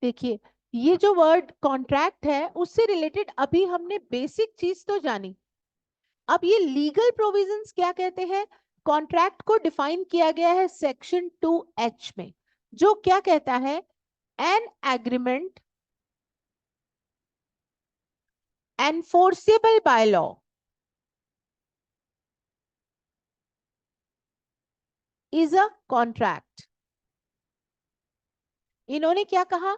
देखिए, ये जो वर्ड कॉन्ट्रैक्ट है उससे रिलेटेड अभी हमने बेसिक चीज तो जानी। अब ये लीगल प्रोविजंस क्या कहते हैं? कॉन्ट्रैक्ट को डिफाइन किया गया है सेक्शन 2H में, जो क्या कहता है? An agreement enforceable by law is a contract. इन्होंने क्या कहा?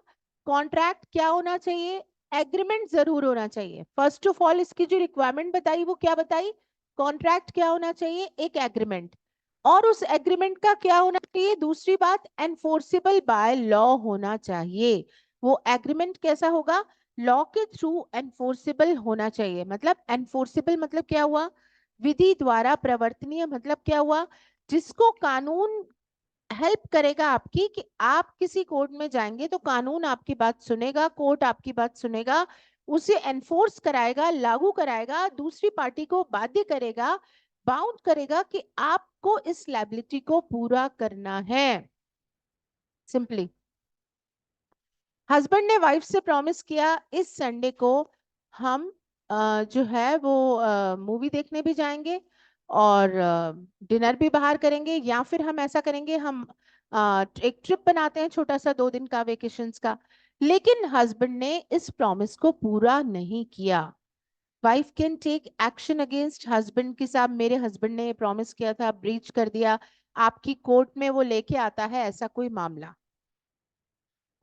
कॉन्ट्रैक्ट क्या होना चाहिए? एग्रीमेंट जरूर होना चाहिए। फर्स्ट ऑफ ऑल इसकी जो रिक्वायरमेंट बताई वो क्या बताई? कॉन्ट्रैक्ट क्या होना चाहिए? एक एग्रीमेंट। और उस एग्रीमेंट का क्या होना चाहिए? दूसरी बात, एनफोर्सेबल बाय लॉ होना चाहिए। वो एग्रीमेंट कैसा होगा? लॉ के थ्रू एनफोर्सेबल होना चाहिए। मतलब एनफोर्सेबल मतलब क्या हुआ? विधि द्वारा प्रवर्तनीय। मतलब क्या हुआ? जिसको कानून हेल्प करेगा आपकी, कि आप किसी कोर्ट में जाएंगे तो कानून आपकी बात सुनेगा, कोर्ट आपकी बात सुनेगा, उसे एनफोर्स कराएगा, लागू कराएगा, दूसरी पार्टी को बाध्य करेगा, बाउंड करेगा कि आपको इस लायबिलिटी को पूरा करना है। सिंपली हस्बैंड ने वाइफ से प्रॉमिस किया इस संडे को हम जो है वो मूवी देखने भी जाएंगे और डिनर भी बाहर करेंगे, या फिर हम ऐसा करेंगे, हम एक ट्रिप बनाते हैं छोटा सा 2 दिन का वेकेशंस का। लेकिन हस्बैंड ने इस प्रॉमिस को पूरा नहीं किया। Wife can take action against husband कि साहब मेरे हस्बैंड ने प्रॉमिस किया था, ब्रीच कर दिया। आपकी कोर्ट में वो लेके आता है ऐसा कोई मामला।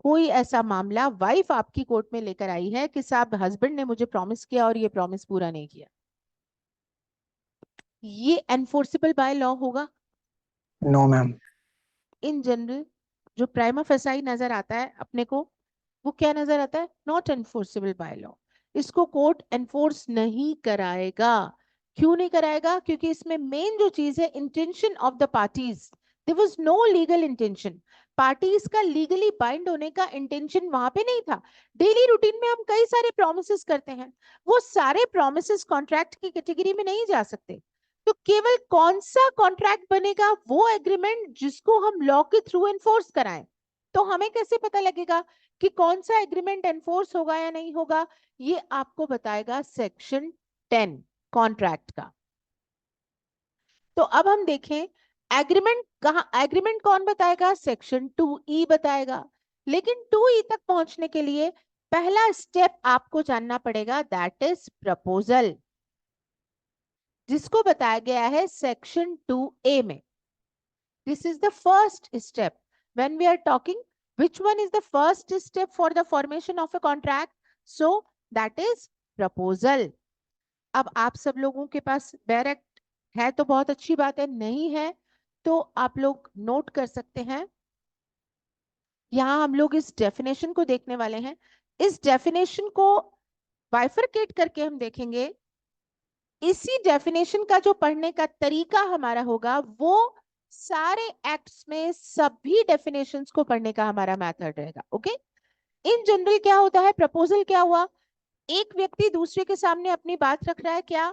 कोई ऐसा मामला वाइफ आपकी कोर्ट में लेकर आई है कि साहब हस्बैंड ने मुझे प्रॉमिस किया और ये प्रॉमिस पूरा नहीं किया, ये एनफोर्सेबल बाय लॉ होगा? No ma'am. इन जनरल जो प्राइमा फेसाई नजर आता है अपने को, वो क्या नजर आता है? Not enforceable by law. इसको कोर्ट एनफोर्स नहीं कराएगा। क्यों नहीं कराएगा? क्योंकि इसमें मेन जो चीज है, intention of the parties. There was no legal intention. Parties का लीगली बाइंड होने का इंटेंशन वहां पे नहीं था। डेली रूटीन में हम कई सारे प्रोमिसेस करते हैं, वो सारे प्रोमिसेस कॉन्ट्रैक्ट की कैटेगरी में नहीं जा सकते। तो केवल कौन सा कॉन्ट्रैक्ट बनेगा? वो एग्रीमेंट जिसको हम लॉ के थ्रू एनफोर्स कराएं। तो हमें कैसे पता लगेगा कि कौन सा एग्रीमेंट एनफोर्स होगा या नहीं होगा? ये आपको बताएगा सेक्शन 10 कॉन्ट्रैक्ट का। तो अब हम देखें एग्रीमेंट कहाँ, एग्रीमेंट कौन बताएगा? सेक्शन 2E बताएगा। लेकिन 2E तक पहुंचने के लिए पहला स्टेप आपको जानना पड़ेगा, दैट इज प्रपोजल, जिसको बताया गया है सेक्शन 2A में। This is the first step. When we are talking, which one is the first step for the formation of a contract? So that is proposal. अब आप सब लोगों के पास डायरेक्ट है तो बहुत अच्छी बात है, नहीं है तो आप लोग नोट कर सकते हैं। यहां हम लोग इस डेफिनेशन को देखने वाले हैं। इस डेफिनेशन को बाइफरकेट करके हम देखेंगे। इसी डेफिनेशन का जो पढ़ने का तरीका हमारा होगा, वो सारे एक्ट्स में सभी डेफिनेशंस को पढ़ने का हमारा मेथड रहेगा। ओके। इन जनरल क्या होता है? प्रपोजल क्या हुआ? एक व्यक्ति दूसरे के सामने अपनी बात रख रहा है, क्या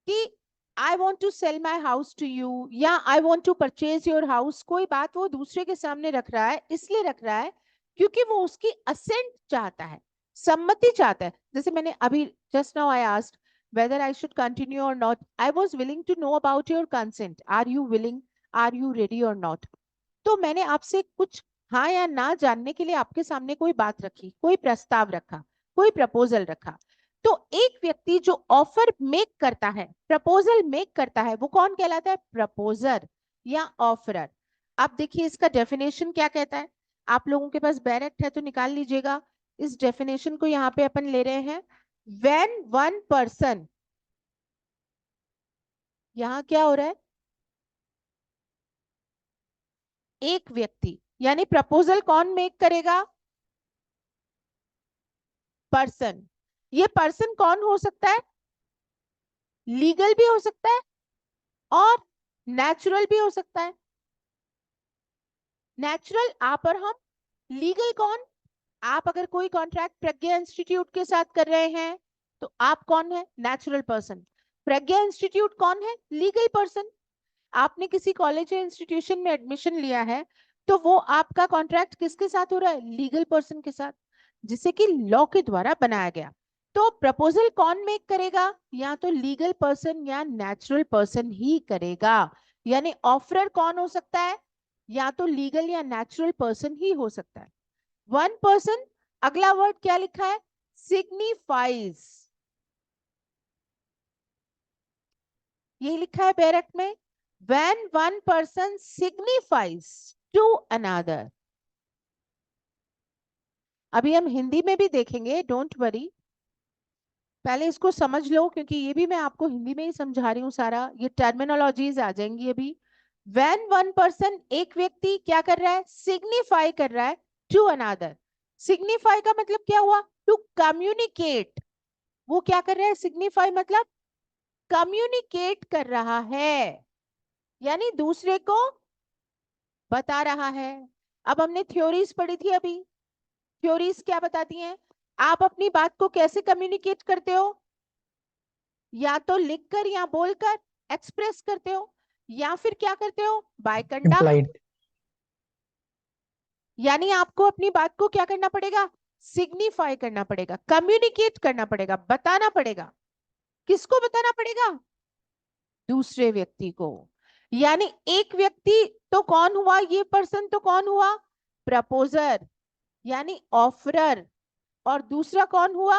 कि I want to sell my house to you, या I want to purchase your house. कोई बात वो दूसरे के सामने रख रहा है, इसलिए रख रहा है क्योंकि वो उसकी असेंट चाहता है, सम्मति चाहता है। जैसे मैंने अभी just now I asked whether I should continue or not. I was willing to know about your consent. Are you willing? Are you ready or not? तो मैंने आपसे कुछ हाँ या ना जानने के लिए आपके सामने कोई बात रखी, कोई प्रस्ताव रखा, कोई प्रपोजल रखा। तो एक व्यक्ति जो ऑफर मेक करता है, प्रपोजल मेक करता है, वो कौन कहलाता है? प्रपोजर या ऑफरर। अब देखिए इसका डेफिनेशन क्या कहता है। आप लोगों के पास डायरेक्ट है तो निकाल लीजिएगा। इस डेफिनेशन को यहाँ पे अपन ले रहे हैं। when one person, यहां क्या हो रहा है? एक व्यक्ति, यानी प्रपोजल कौन मेक करेगा? पर्सन। ये पर्सन कौन हो सकता है? लीगल भी हो सकता है और नेचुरल भी हो सकता है। नेचुरल आप और हम, लीगल कौन? आप अगर कोई कॉन्ट्रैक्ट प्रज्ञा इंस्टीट्यूट के साथ कर रहे हैं तो आप कौन है? Natural person. प्रज्ञा इंस्टीट्यूट कौन है? Legal person. आपने किसी कॉलेज या इंस्टीट्यूशन में एडमिशन लिया है तो वो आपका कॉन्ट्रैक्ट किसके साथ हो रहा है? लीगल पर्सन के साथ। जिसे कि लॉ के द्वारा बनाया गया। तो प्रपोजल कौन मेक करेगा? या तो लीगल पर्सन या नेचुरल पर्सन ही करेगा। यानी ऑफरर कौन हो सकता है? या तो लीगल या नेचुरल पर्सन ही हो सकता है। वन पर्सन, अगला वर्ड क्या लिखा है? सिग्निफाइज। ये लिखा है बैरक में, when one person signifies to another. अभी हम हिंदी में भी देखेंगे, डोंट वरी, पहले इसको समझ लो, क्योंकि ये भी मैं आपको हिंदी में ही समझा रही हूँ सारा, ये टर्मिनोलॉजीज आ जाएंगी अभी। व्हेन वन पर्सन, एक व्यक्ति क्या कर रहा है? सिग्निफाई कर रहा है टू अनदर। सिग्निफाई का मतलब क्या हुआ? To communicate. वो क्या कर रहा है? सिग्निफाई मतलब कम्युनिकेट कर रहा है, यानी दूसरे को बता रहा है। अब हमने थ्योरीज पढ़ी थी अभी। थ्योरीज क्या बताती हैं? आप अपनी बात को कैसे कम्युनिकेट करते हो? या तो लिखकर या बोलकर एक्सप्रेस करते हो, या फिर क्या करते हो? By conduct. इम्प्लाइड। यानी आपको अपनी बात को क्या करना पड़ेगा? सिग्निफाई करना पड़ेगा, कम्युनिकेट करना पड़ेगा, बताना पड़ेगा। किसको बताना पड़ेगा? दूसरे व्यक्ति को। यानी एक व्यक्ति तो कौन हुआ? ये पर्सन तो कौन हुआ? प्रपोजर यानी ऑफरर। और दूसरा कौन हुआ?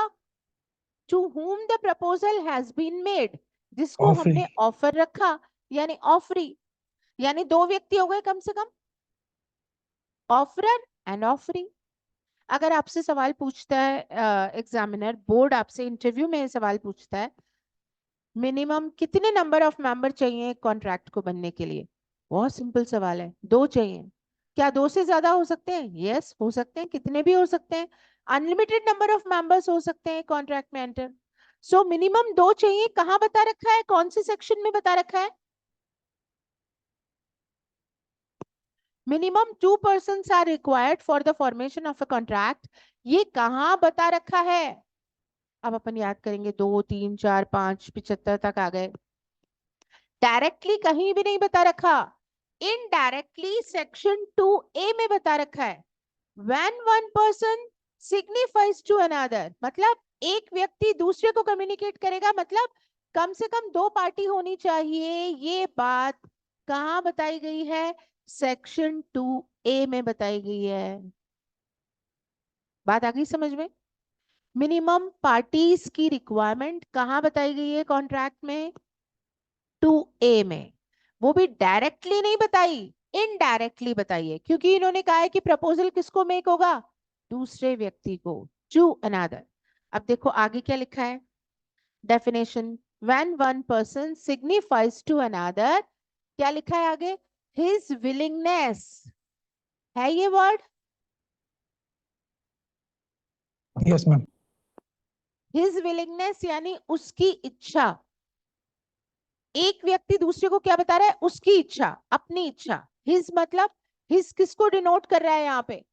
To whom the proposal has been made, जिसको ऑफरी। हमने ऑफर रखा, यानी ऑफरी। यानी दो व्यक्ति हो गए कम से कम, ऑफरर एंड ऑफरी। अगर आपसे सवाल पूछता है एग्जामिनर, बोर्ड आपसे इंटरव्यू में सवाल पूछता है, मिनिमम कितने नंबर ऑफ मेंबर चाहिए कॉन्ट्रैक्ट को बनने के लिए? बहुत सिंपल सवाल है, दो चाहिए। क्या दो से ज्यादा हो सकते हैं? यस, हो सकते हैं, कितने भी हो सकते हैं। अनलिमिटेड नंबर ऑफ मेंबर्स हो सकते हैं कॉन्ट्रैक्ट में एंटर। सो मिनिमम दो चाहिए। कहां बता रखा है? कौन से सेक्शन में बता रखा है? Minimum 2 persons are required for the formation of a contract. ये कहां बता रखा है? अब अपन याद करेंगे, 2 3 4 5 75 तक आ गए। डायरेक्टली कहीं भी नहीं बता रखा, इनडायरेक्टली सेक्शन 2A में बता रखा है। When one person signifies to another, मतलब एक व्यक्ति दूसरे को कम्युनिकेट करेगा, मतलब कम से कम दो पार्टी होनी चाहिए। ये बात कहाँ बताई गई है? सेक्शन 2A में बताई गई है। बात आ गई समझ में? मिनिमम पार्टीज की रिक्वायरमेंट कहाँ बताई गई है कॉन्ट्रैक्ट में? 2A में। वो भी डायरेक्टली नहीं बताई, इनडायरेक्टली बताइए, क्योंकि इन्होंने कहा है कि प्रपोजल किसको मेक होगा? दूसरे व्यक्ति को, टू अनदर। अब देखो आगे क्या लिखा है, definition. When one person signifies to another, क्या लिखा है आगे? हिज विलिंगनेस, है ये word? Yes ma'am. His willingness यानी उसकी इच्छा। एक व्यक्ति दूसरे को क्या बता रहा है? उसकी इच्छा, अपनी इच्छा। हिज मतलब, हिज किसको डिनोट कर रहा है यहाँ पे?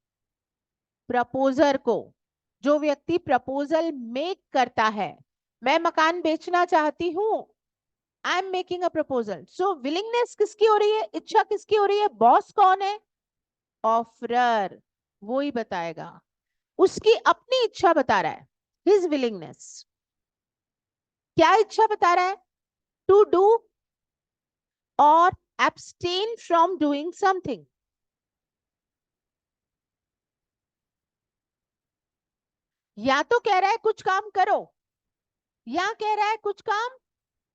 प्रपोजर को। जो व्यक्ति प्रपोजल मेक करता है, मैं मकान बेचना चाहती हूं, I am making a proposal. So willingness किसकी हो रही है? इच्छा किसकी हो रही है? बॉस कौन है? ऑफरर। वो ही बताएगा, उसकी अपनी इच्छा बता रहा है, हिज विलिंगनेस। क्या इच्छा बता रहा है? टू डू और abstain from doing something। या तो कह रहा है कुछ काम करो, या कह रहा है कुछ काम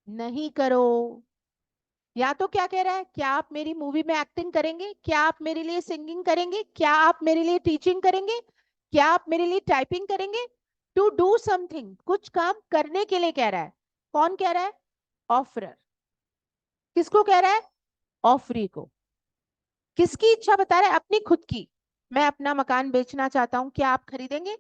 नहीं करो। या तो क्या कह रहा है? क्या आप मेरी मूवी में एक्टिंग करेंगे? क्या आप मेरे लिए सिंगिंग करेंगे? क्या आप मेरे लिए टीचिंग करेंगे? क्या आप मेरे लिए टाइपिंग करेंगे? टू डू समथिंग, कुछ काम करने के लिए कह रहा है। कौन कह रहा है? ऑफरर। किसको कह रहा है? ऑफरी को। किसकी इच्छा बता रहा है? अपनी खुद की। मैं अपना मकान बेचना चाहता हूं, क्या आप खरीदेंगे?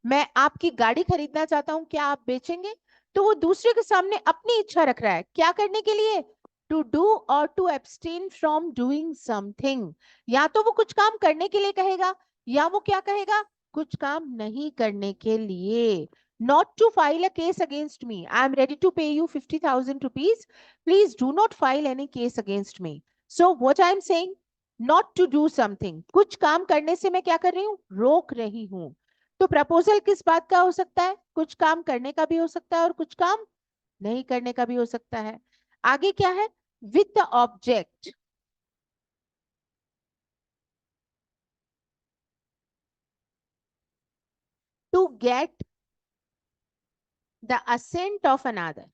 मैं आपकी गाड़ी खरीदना चाहता हूं, क्या आप बेचेंगे? तो वो दूसरे के सामने अपनी इच्छा रख रहा है, क्या करने के लिए? टू डू और to abstain from doing something. या तो वो कुछ काम करने के लिए कहेगा, या वो क्या कहेगा? कुछ काम नहीं करने के लिए। Not to file a case against me. I am ready to pay you 50,000 rupees. Please do not file any case against me. So what I am saying, not to do something, कुछ काम करने से मैं क्या कर रही हूँ, रोक रही हूँ। तो प्रपोजल किस बात का हो सकता है, कुछ काम करने का भी हो सकता है और कुछ काम नहीं करने का भी हो सकता है। आगे क्या है, with the object, to get the assent of another.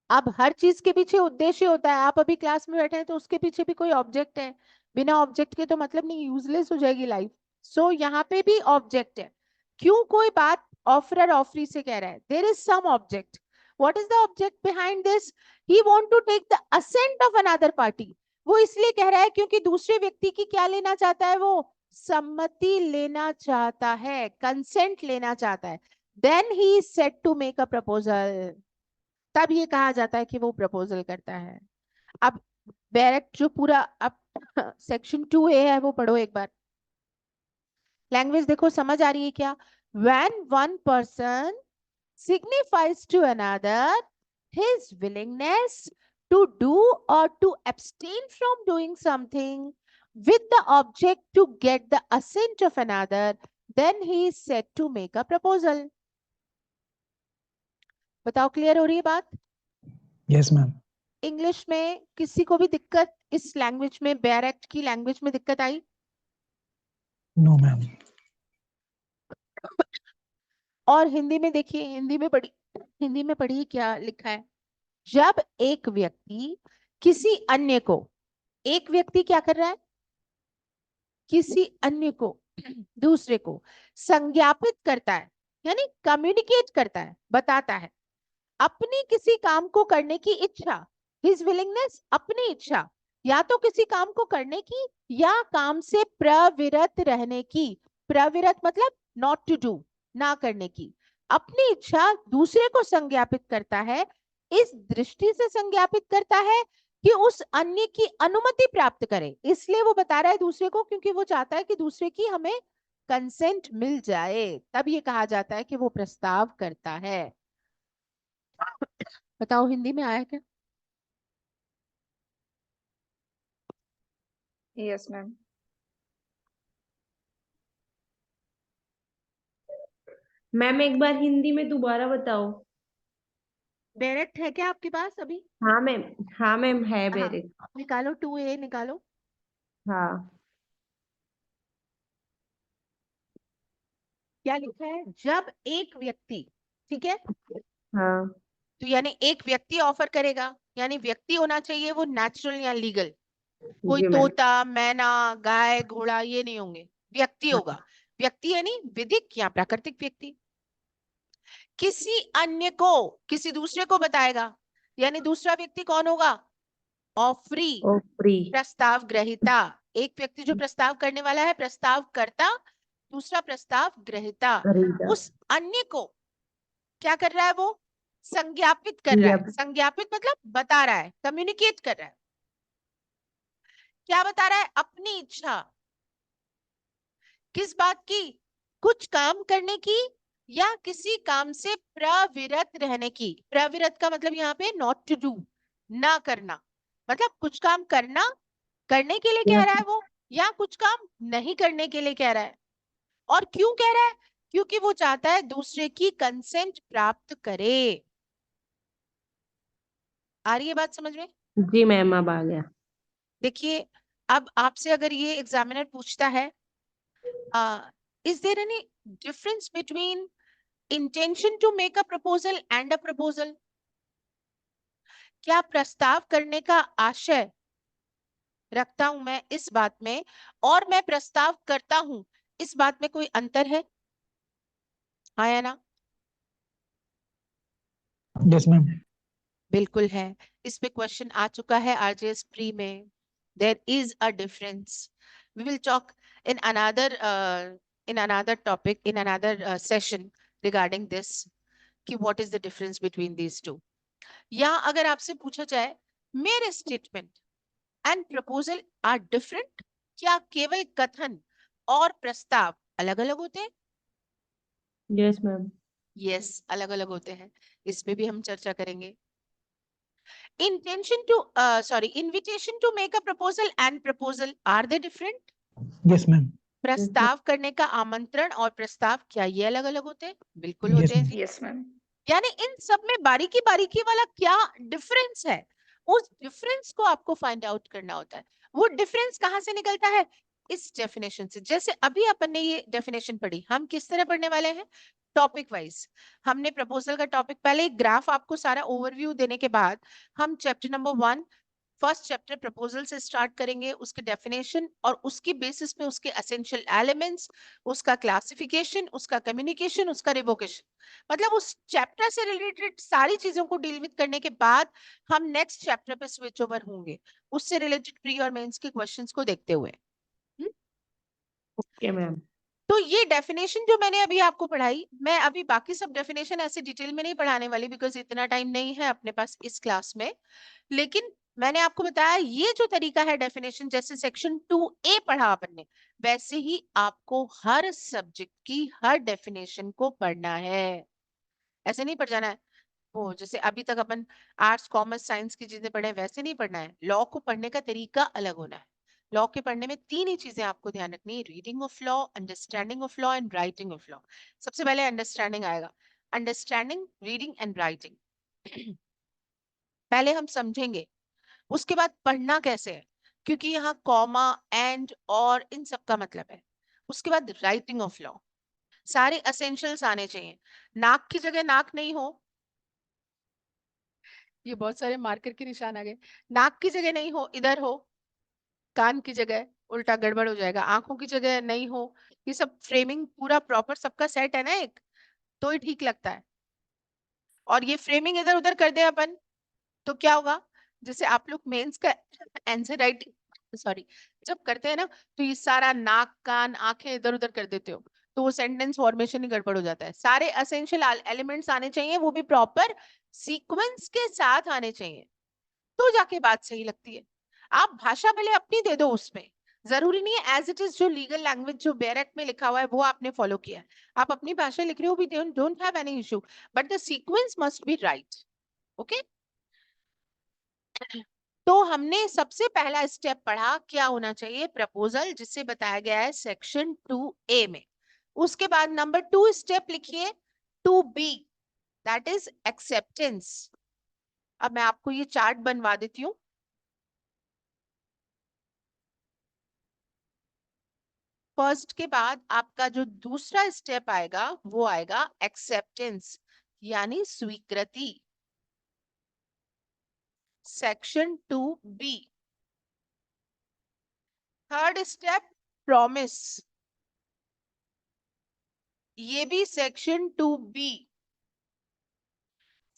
अब हर चीज के पीछे उद्देश्य होता है, आप अभी क्लास में बैठे हैं तो उसके पीछे भी कोई ऑब्जेक्ट है, बिना ऑब्जेक्ट के तो मतलब नहीं, यूजलेस हो जाएगी लाइफ। सो यहाँ पे भी ऑब्जेक्ट है। क्यों कोई बात ऑफरर ऑफरी से कह रहा है, there is some object. What is the object behind this, he want to take the assent of another party. वो इसलिए कह रहा है क्योंकि दूसरे व्यक्ति की क्या लेना चाहता है, वो सम्मति लेना चाहता है, कंसेंट लेना चाहता है। Then he is set to make a proposal, तब ये कहा जाता है कि वो प्रपोजल करता है। अब डायरेक्ट जो पूरा अब सेक्शन 2A है वो पढ़ो एक बार। लैंग्वेज देखो समझ आ रही है क्या, when one person signifies to another his willingness to do or to abstain from doing something with the object to get the assent of another, then he is said to make a proposal। बताओ clear हो रही है बात। Yes, ma'am. English में किसी को भी दिक्कत, इस लैंग्वेज में, बेयर एक्ट की लैंग्वेज में दिक्कत आई? No, ma'am. और हिंदी में देखिए, हिंदी में पढ़िए क्या लिखा है। जब एक व्यक्ति किसी अन्य को, एक व्यक्ति क्या कर रहा है, किसी अन्य को दूसरे को संज्ञापित करता है, यानी कम्युनिकेट करता है, बताता है अपनी किसी काम को करने की इच्छा, हिज विलिंगनेस, अपनी इच्छा, या तो किसी काम को करने की या काम से प्रविरत रहने की। प्रविरत मतलब नॉट टू डू, ना करने की, अपनी इच्छा दूसरे को संज्ञापित करता है। इस दृष्टि से संज्ञापित करता है कि उस अन्य की अनुमति प्राप्त करे, इसलिए वो बता रहा है दूसरे को, क्योंकि वो चाहता है कि दूसरे की हमें कंसेंट मिल जाए, तब ये कहा जाता है कि वो प्रस्ताव करता है। बताओ हिंदी में आया क्या? Yes ma'am. मैम एक बार हिंदी में दोबारा बताओ। डायरेक्ट है क्या आपके पास अभी? हाँ मैम, हाँ मैम है हाँ, मेरे। निकालो 2A निकालो। हाँ। क्या लिखा है, जब एक व्यक्ति, ठीक है, हाँ तो यानी एक व्यक्ति ऑफर करेगा, यानी व्यक्ति होना चाहिए वो नेचुरल या लीगल, कोई जी मैम। तोता मैना गाय घोड़ा ये नहीं होंगे, व्यक्ति होगा। व्यक्ति यानी विधिक या प्राकृतिक व्यक्ति किसी अन्य को, किसी दूसरे को बताएगा, यानी दूसरा व्यक्ति कौन होगा, ऑफरी, ओपरी। प्रस्ताव ग्रहिता। एक व्यक्ति जो प्रस्ताव करने वाला है प्रस्ताव करता, दूसरा प्रस्ताव ग्रहिता। खरीदा। उस अन्य को क्या कर रहा है, वो संज्ञापित कर रहा है। संज्ञापित मतलब बता रहा है, कम्युनिकेट कर रहा है। क्या बता रहा है, अपनी इच्छा, किस बात की, कुछ काम करने की या किसी काम से प्रविरत रहने की। प्रविरत का मतलब यहाँ पे नॉट टू डू, ना करना, मतलब कुछ काम करना, करने के लिए कह रहा है वो, या कुछ काम नहीं करने के लिए कह रहा है। और क्यों कह रहा है, क्योंकि वो चाहता है दूसरे की कंसेंट प्राप्त करे। आ रही है बात समझ में? जी मैम अब आ गया। देखिए, अब आपसे अगर ये एग्जामिनर पूछता है, is there any difference between intention to make a proposal and a proposal, क्या प्रस्ताव करने का आशय रखता हूं मैं इस बात में और मैं प्रस्ताव करता हूं, इस बात में कोई अंतर है? आया ना? Yes, ma'am. बिल्कुल है। इस पे क्वेश्चन आ चुका है आरजेएस प्री में। There is a difference, we will talk in another topic, in another session regarding this, कि what is the difference between these two. या अगर आपसे पूछा जाए, मेरे statement and proposal are different, क्या केवल कथन और प्रस्ताव अलग अलग होते हैं? Yes ma'am. यस, अलग अलग होते हैं। इस पे भी हम चर्चा करेंगे। Intention to, invitation to make a proposal and proposal, are they different? Yes, ma'am. प्रस्ताव करने का आमंत्रण और प्रस्ताव, क्या ये अलग अलग होते हैं? बिल्कुल होते Yes, हैं ma'am. जी। Yes ma'am. यानी इन सब में बारीकी बारीकी वाला क्या डिफरेंस है, उस डिफरेंस को आपको फाइंड आउट करना होता है। वो डिफरेंस कहाँ से निकलता है? इस डेफिनेशन से। जैसे अभी अपन ने ये डेफिनेशन पढ़ी, हम किस तरह पढ़ने वाले हैं? Topic wise. हमने प्रपोजल का टॉपिक, पहले एक ग्राफ आपको सारा ओवरव्यू देने के बाद हम chapter number 1 first chapter proposal से स्टार्ट करेंगे, उसके डेफिनेशन और उसकी बेसिस पे उसके एसेंशियल एलिमेंट्स, उसका क्लासिफिकेशन, उसका कम्युनिकेशन, उसका रिवोकेशन, मतलब उस चैप्टर से रिलेटेड सारी चीजों को डील विद करने के बाद हम नेक्स्ट चैप्टर पे स्विच ओवर होंगे, उससे रिलेटेड प्री और मेंस के क्वेश्चंस को देखते हुए। Okay ma'am. तो ये डेफिनेशन जो मैंने अभी आपको पढ़ाई, मैं अभी बाकी सब डेफिनेशन ऐसे डिटेल में नहीं पढ़ाने वाली बिकॉज इतना टाइम नहीं है अपने पास इस क्लास में, लेकिन मैंने आपको बताया ये जो तरीका है डेफिनेशन, जैसे सेक्शन 2A पढ़ा अपन ने, वैसे ही आपको हर सब्जेक्ट की हर डेफिनेशन को पढ़ना है। ऐसे नहीं पढ़ जाना है वो जैसे अभी तक अपन आर्ट्स कॉमर्स साइंस की चीजें पढ़े वैसे नहीं पढ़ना है। लॉ को पढ़ने का तरीका अलग होना है। लॉ के पढ़ने में तीन ही चीजें आपको ध्यान रखनी है, reading of law, understanding of law and writing of law. सबसे पहले अंडरस्टैंडिंग आएगा, अंडरस्टैंडिंग, रीडिंग एंड राइटिंग। पहले हम समझेंगे, उसके बाद पढ़ना कैसे है, क्योंकि यहाँ कॉमा एंड और इन सब का मतलब है। उसके बाद राइटिंग ऑफ लॉ, सारे असेंशियल्स आने चाहिए। नाक की जगह नाक नहीं हो, ये बहुत सारे मार्कर के निशान आ गए। नाक की जगह नहीं हो, इधर हो। कान की जगह उल्टा गड़बड़ हो जाएगा, आंखों की जगह नहीं हो। ये सब फ्रेमिंग पूरा प्रॉपर सबका सेट है ना एक, तो ही ठीक लगता है। और ये फ्रेमिंग इधर उधर कर दे अपन तो क्या होगा, जैसे आप लोग मेंस का आंसर राइटिंग जब करते हैं ना, तो ये सारा नाक कान आंखें इधर उधर कर देते हो, तो वो सेंटेंस फॉर्मेशन ही गड़बड़ हो जाता है। सारे एसेंशियल एलिमेंट्स आने चाहिए, वो भी प्रॉपर सीक्वेंस के साथ आने चाहिए, तो जाके बात सही लगती है। आप भाषा भले अपनी दे दो उसमें, जरूरी नहीं है एज इट इज जो लीगल लैंग्वेज जो बेरेट में लिखा हुआ है वो आपने फॉलो किया है। आप अपनी भाषा लिख रहे हो भी, don't have any issue, but the sequence must be right. Okay, तो हमने सबसे पहला स्टेप पढ़ा क्या होना चाहिए, प्रपोजल, जिससे बताया गया है सेक्शन 2A में। उसके बाद नंबर 2 स्टेप लिखिए 2B, दैट इज एक्सेप्टेंस। अब मैं आपको ये चार्ट बनवा देती हूँ। फर्स्ट के बाद आपका जो दूसरा स्टेप आएगा वो आएगा एक्सेप्टेंस, यानी स्वीकृति, section 2B। Third step promise, ये भी section 2B।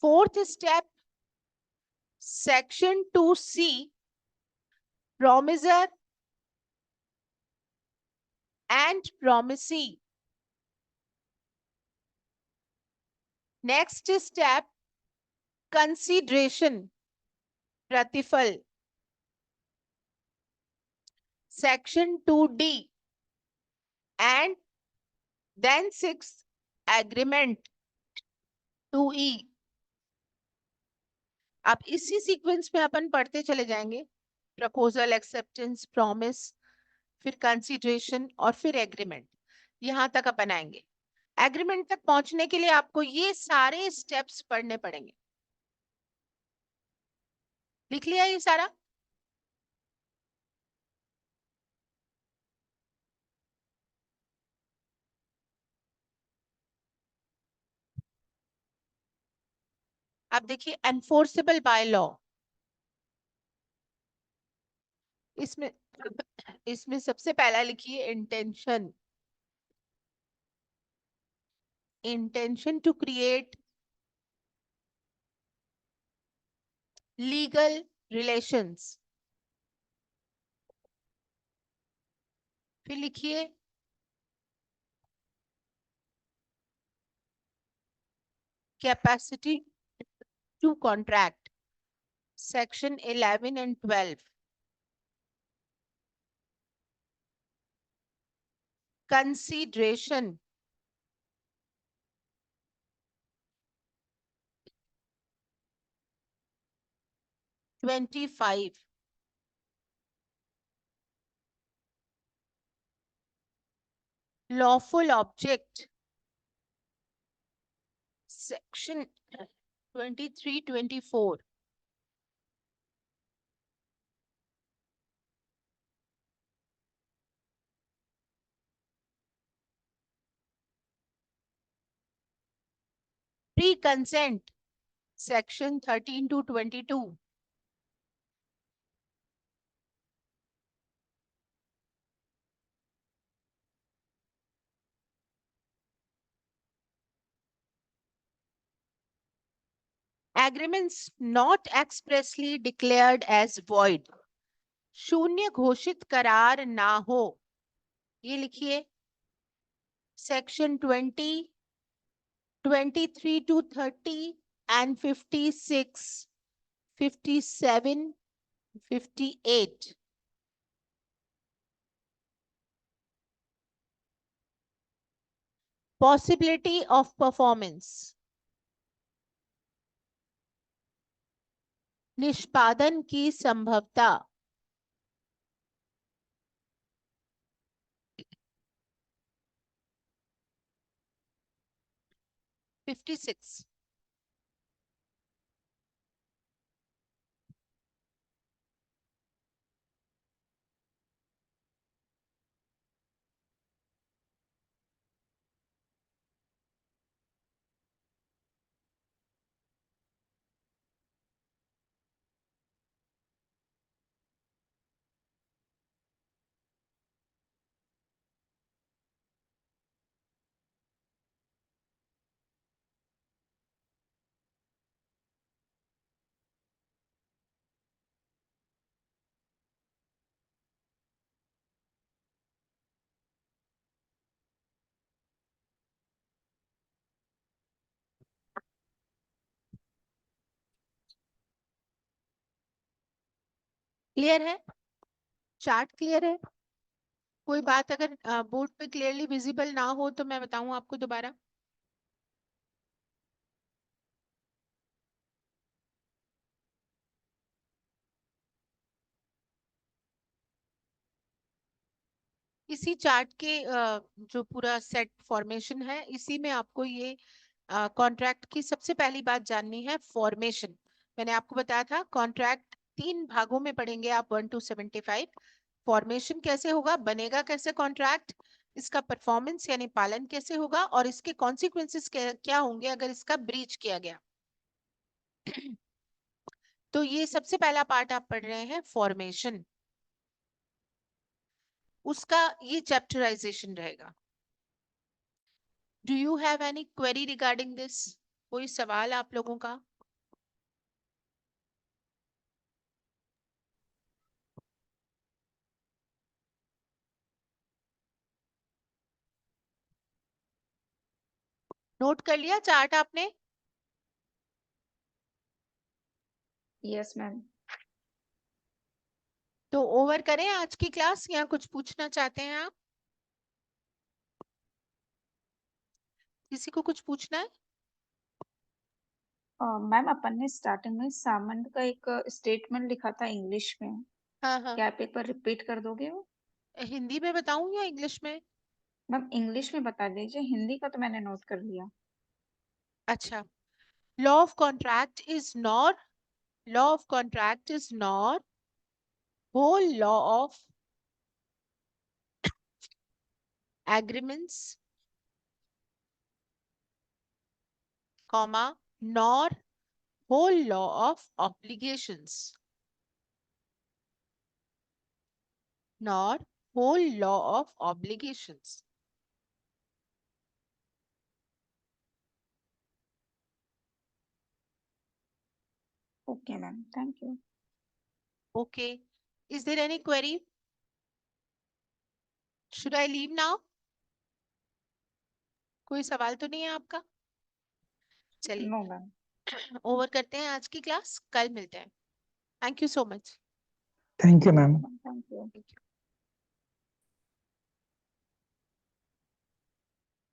Fourth step section 2C, promiser and promisee। Next step consideration, प्रतिफल, section 2D। and then 6 agreement, 2E। अब इसी सीक्वेंस में अपन पढ़ते चले जाएंगे, प्रपोजल, एक्सेप्टेंस, प्रॉमिस, फिर कंसीडरेशन और फिर एग्रीमेंट, यहां तक अपन आएंगे। एग्रीमेंट तक पहुंचने के लिए आपको ये सारे स्टेप्स पढ़ने पड़ेंगे। लिख लिया ये सारा? अब देखिए एनफोर्सेबल बाय लॉ, इसमें इसमें सबसे पहला लिखिए intention, intention to create legal relations. फिर लिखिए capacity to contract, section 11 and 12। Consideration, 25. Lawful object. Section 23, 24. Pre-consent. Section 13 to 22. Agreements not expressly declared as void. शून्य घोषित करार ना हो, ये लिखिए। Section 20, 23 to 30 and 56, 57, 58. Possibility of performance. निष्पादन की संभवता। Fifty six. क्लियर है? चार्ट क्लियर है? कोई बात अगर बोर्ड पे क्लियरली विजिबल ना हो तो मैं बताऊं आपको दोबारा। इसी चार्ट के जो पूरा सेट फॉर्मेशन है, इसी में आपको ये कॉन्ट्रैक्ट की सबसे पहली बात जाननी है, फॉर्मेशन। मैंने आपको बताया था कॉन्ट्रैक्ट 3 भागों में पढ़ेंगे आप 1 to 75। फॉर्मेशन कैसे होगा, बनेगा कैसे कॉन्ट्रैक्ट, इसका परफॉर्मेंस यानी पालन कैसे होगा, और इसके कॉन्सिक्वेंसेस क्या होंगे अगर इसका ब्रीच किया गया। तो ये सबसे पहला पार्ट आप पढ़ रहे हैं, फॉर्मेशन। उसका ये चैप्टराइजेशन रहेगा। Do you have any query regarding this? कोई सवाल आप लोगों का? नोट कर लिया चार्ट आपने? Yes ma'am. तो ओवर करें आज की क्लास या कुछ पूछना चाहते हैं आप? किसी को कुछ पूछना है? मैम अपन ने स्टार्टिंग में सामंत का एक स्टेटमेंट लिखा था इंग्लिश में, हाँ हाँ। क्या आप एक बार रिपीट कर दोगे वो? हिंदी में बताऊं या इंग्लिश में? मैम इंग्लिश में बता दीजिए, हिंदी का तो मैंने नोट कर लिया। अच्छा। Law of contract is not whole law of agreements, comma, nor whole law of obligations, nor whole law of obligations. Okay ma'am, thank you. Okay. Is there any query? Should I leave now? कोई सवाल तो नहीं है आपका? चलिए no ma'am. Over करते हैं आज की क्लास, कल मिलते हैं। Thank you so much. Thank you, ma'am. Thank you. Thank you.